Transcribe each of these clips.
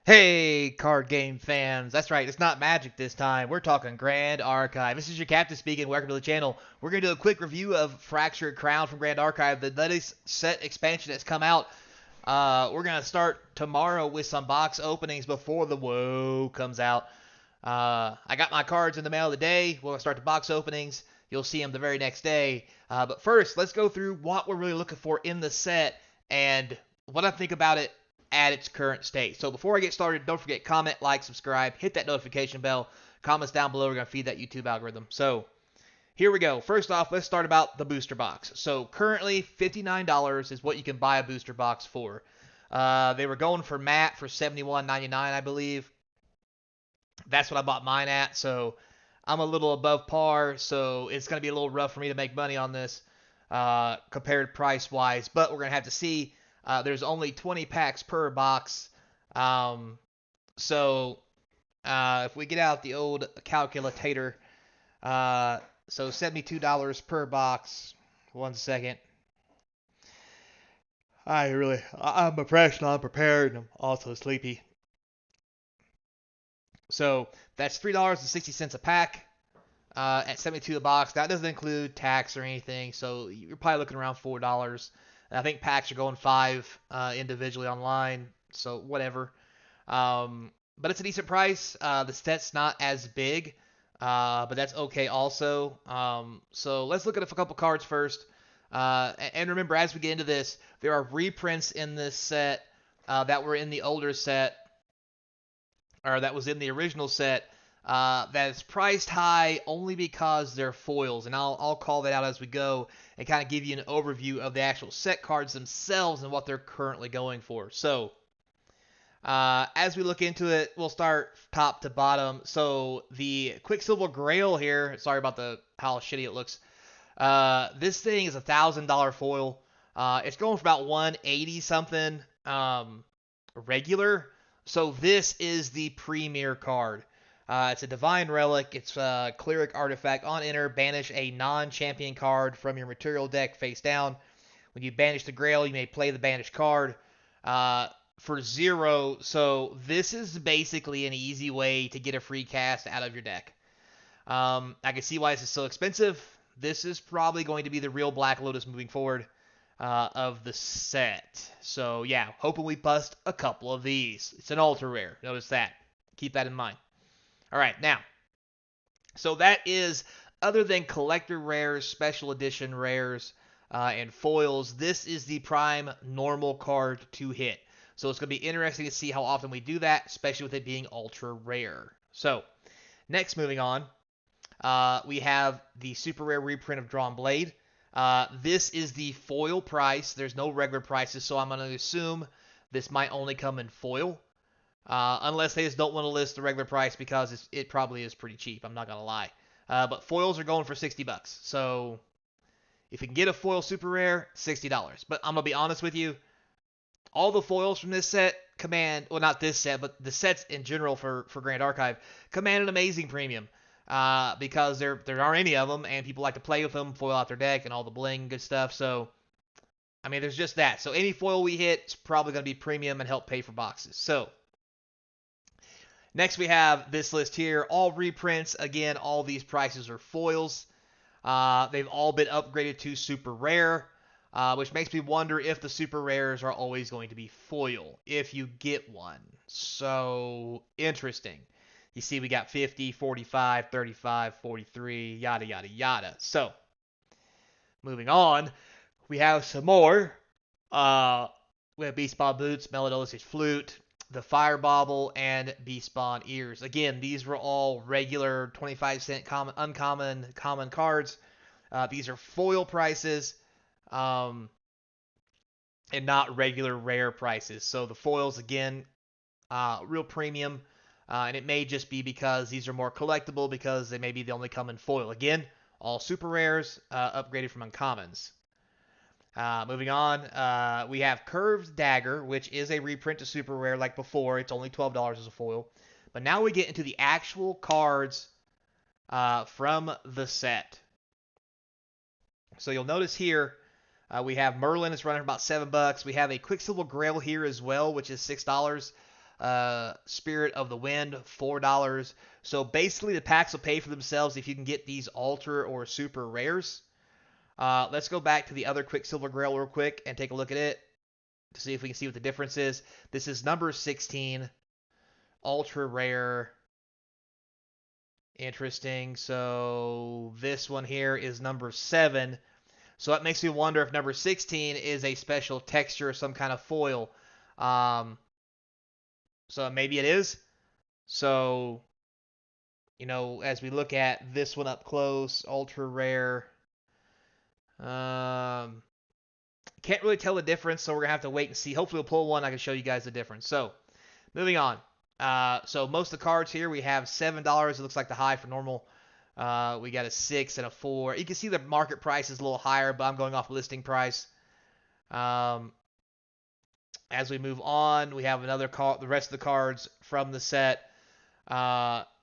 Hey, card game fans. That's right, it's not Magic this time. We're talking Grand Archive. This is your captain speaking. Welcome to the channel. We're going to do a quick review of Fractured Crown from Grand Archive, the latest set expansion that's come out. We're going to start tomorrow with some box openings before the WoW comes out. I got my cards in the mail today. We'll start the box openings. You'll see them the very next day. But first, let's go through what we're really looking for in the set and what I think about it at its current state. So before I get started, don't forget, comment, like, subscribe, hit that notification bell. Comments down below are going to feed that YouTube algorithm. So here we go. First off, let's start about the booster box. So currently, $59 is what you can buy a booster box for. They were going for matte for $71.99, I believe. That's what I bought mine at. So I'm a little above par. So it's going to be a little rough for me to make money on this compared price-wise. But we're going to have to see. There's only 20 packs per box. So if we get out the old calculator, so $72 per box. 1 second. I'm a professional, I'm prepared, and I'm also sleepy. So that's $3.60 a pack at 72 a box. That doesn't include tax or anything, so you're probably looking around $4. I think packs are going $5 individually online, so whatever. But it's a decent price. The set's not as big, but that's okay also. So let's look at a couple cards first. And remember, as we get into this, there are reprints in this set that were in the older set, or that was in the original set, that is priced high only because they're foils, and I'll call that out as we go and kind of give you an overview of the actual set cards themselves and what they're currently going for. So as we look into it, we'll start top to bottom. So the Quicksilver Grail here, sorry about how shitty it looks. This thing is $1,000 foil. It's going for about 180 something regular. So this is the premier card. It's a Divine Relic. It's a Cleric Artifact. On enter, banish a non-champion card from your material deck face down. When you banish the Grail, you may play the banished card for 0. So this is basically an easy way to get a free cast out of your deck. I can see why this is so expensive. This is probably going to be the real Black Lotus moving forward of the set. So yeah, hoping we bust a couple of these. It's an ultra rare. Notice that. Keep that in mind. All right, now, so that is, other than collector rares, special edition rares, and foils, this is the prime normal card to hit. So it's going to be interesting to see how often we do that, especially with it being ultra rare. So, next, moving on, we have the super rare reprint of Drawn Blade. This is the foil price. There's no regular prices, so I'm going to assume this might only come in foil. Unless they just don't want to list the regular price, because it probably is pretty cheap. I'm not going to lie. But foils are going for $60. So if you can get a foil super rare, $60. But I'm going to be honest with you. All the foils from this set command, well, not this set, but the sets in general for Grand Archive, command an amazing premium. Because there aren't any of them, and people like to play with them, foil out their deck, and all the bling and good stuff. So, I mean, there's just that. So any foil we hit is probably going to be premium and help pay for boxes. So, next we have this list here. All reprints. Again, all these prices are foils. They've all been upgraded to super rare, which makes me wonder if the super rares are always going to be foil, if you get one. So, interesting. You see we got 50, 45, 35, 43, yada, yada, yada. So, moving on, we have some more. We have Beast Spawn Boots, Melodolus Flute, the Fire Bauble, and Beast Spawn Ears. Again, these were all regular 25-cent uncommon cards. These are foil prices, and not regular rare prices. So the foils, again, real premium. And it may just be because these are more collectible, because they only come in foil. Again, all super rares, upgraded from uncommons. Moving on, we have Curved Dagger, which is a reprint to super rare like before. It's only $12 as a foil. But now we get into the actual cards from the set. So you'll notice here, we have Merlin. It's running for about $7. We have a Quicksilver Grail here as well, which is $6. Spirit of the Wind, $4. So basically, the packs will pay for themselves if you can get these ultra or super rares. Let's go back to the other Quicksilver Grail real quick and take a look at it to see if we can see what the difference is. This is number 16, ultra rare. Interesting. So this one here is number 7. So that makes me wonder if number 16 is a special texture or some kind of foil. So maybe it is. So, as we look at this one up close, ultra rare. Can't really tell the difference, so we're going to have to wait and see. Hopefully we'll pull one. I can show you guys the difference. So, moving on. So most of the cards here, we have $7. It looks like the high for normal. We got a 6 and a 4. You can see the market price is a little higher, but I'm going off listing price. As we move on, we have the rest of the cards from the set.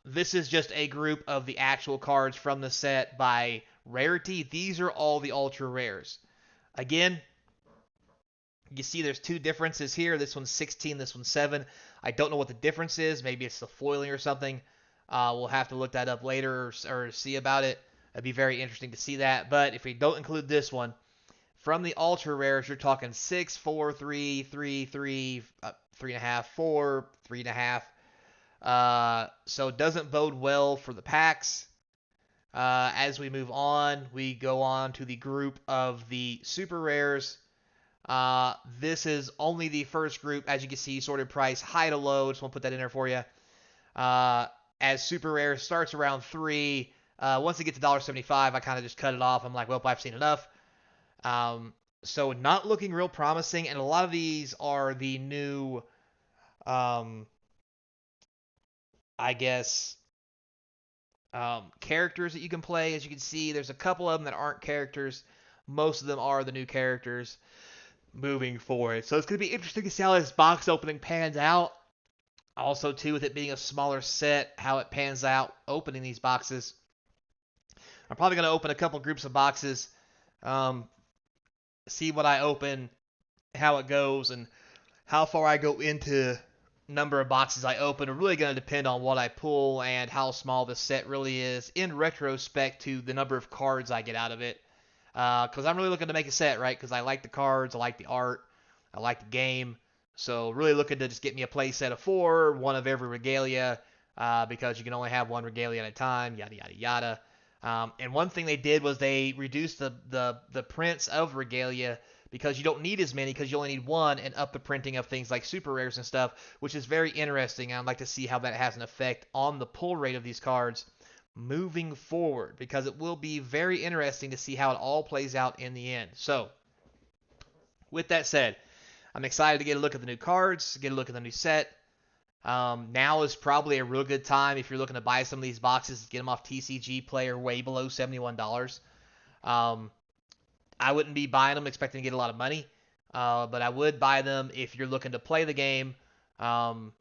This is just a group of the actual cards from the set by rarity. These are all the ultra rares. Again, you see there's 2 differences here. This one's 16, this one's 7. I don't know what the difference is. Maybe it's the foiling or something. We'll have to look that up later or see about it. It'd be very interesting to see that. But if we don't include this one, from the ultra rares, you're talking 6, 4, 3, 3, 3, 3.5, 4, 3.5. So it doesn't bode well for the packs. As we move on, we go on to the group of the super rares. This is only the first group, as you can see, sorted price high to low. Just want to put that in there for you. As super rare starts around 3. Once it gets to $1.75, I kind of just cut it off. I'm like, well, I've seen enough. So not looking real promising, and a lot of these are the new, characters that you can play. As you can see, there's a couple of them that aren't characters. Most of them are the new characters moving forward. So it's going to be interesting to see how this box opening pans out. Also, too, with it being a smaller set, how it pans out opening these boxes. I'm probably going to open a couple groups of boxes, see what I open, how it goes, and how far I go into number of boxes I open. Are really going to depend on what I pull and how small the set really is in retrospect to the number of cards I get out of it. Because I'm really looking to make a set, right? Because I like the cards, I like the art, I like the game. So really looking to just get me a play set of 4, one of every regalia, because you can only have one regalia at a time, yada, yada, yada. And one thing they did was they reduced the prints of regalia because you don't need as many because you only need one, and up the printing of things like super rares and stuff, which is very interesting. I'd like to see how that has an effect on the pull rate of these cards moving forward, because it will be very interesting to see how it all plays out in the end. So, with that said, I'm excited to get a look at the new cards, get a look at the new set. Now is probably a real good time if you're looking to buy some of these boxes to get them off TCG Player way below $71. I wouldn't be buying them expecting to get a lot of money, but I would buy them if you're looking to play the game and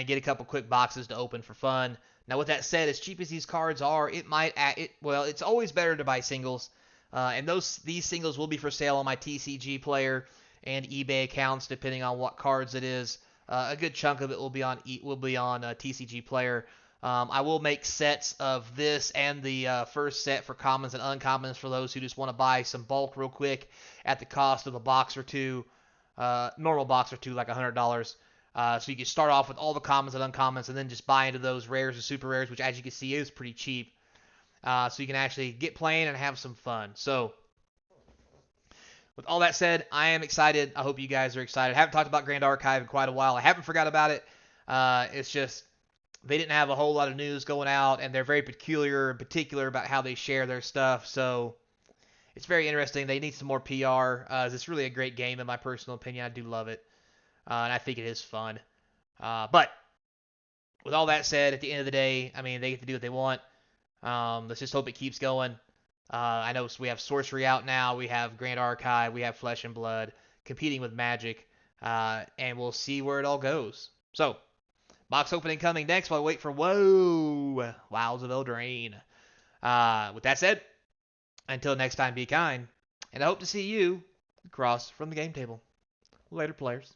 get a couple quick boxes to open for fun. Now, with that said, as cheap as these cards are, it's always better to buy singles, and these singles will be for sale on my TCG Player and eBay accounts, depending on what cards it is. A good chunk of it will be on TCG Player. I will make sets of this and the first set for commons and uncommons for those who just want to buy some bulk real quick at the cost of a box or two, normal box or two, like $100. So you can start off with all the commons and uncommons and then just buy into those rares and super rares, which, as you can see, is pretty cheap. So you can actually get playing and have some fun. So, with all that said, I am excited. I hope you guys are excited. I haven't talked about Grand Archive in quite a while. I haven't forgot about it. It's just they didn't have a whole lot of news going out, and they're very peculiar and particular about how they share their stuff. So it's very interesting. They need some more PR. It's really a great game, in my personal opinion. I do love it, and I think it is fun. But with all that said, at the end of the day, I mean, they get to do what they want. Let's just hope it keeps going. I know we have Sorcery out now. We have Grand Archive. We have Flesh and Blood competing with Magic. And we'll see where it all goes. So, box opening coming next while I wait for Wilds of Eldraine. With that said, until next time, be kind. And I hope to see you across from the game table. Later, players.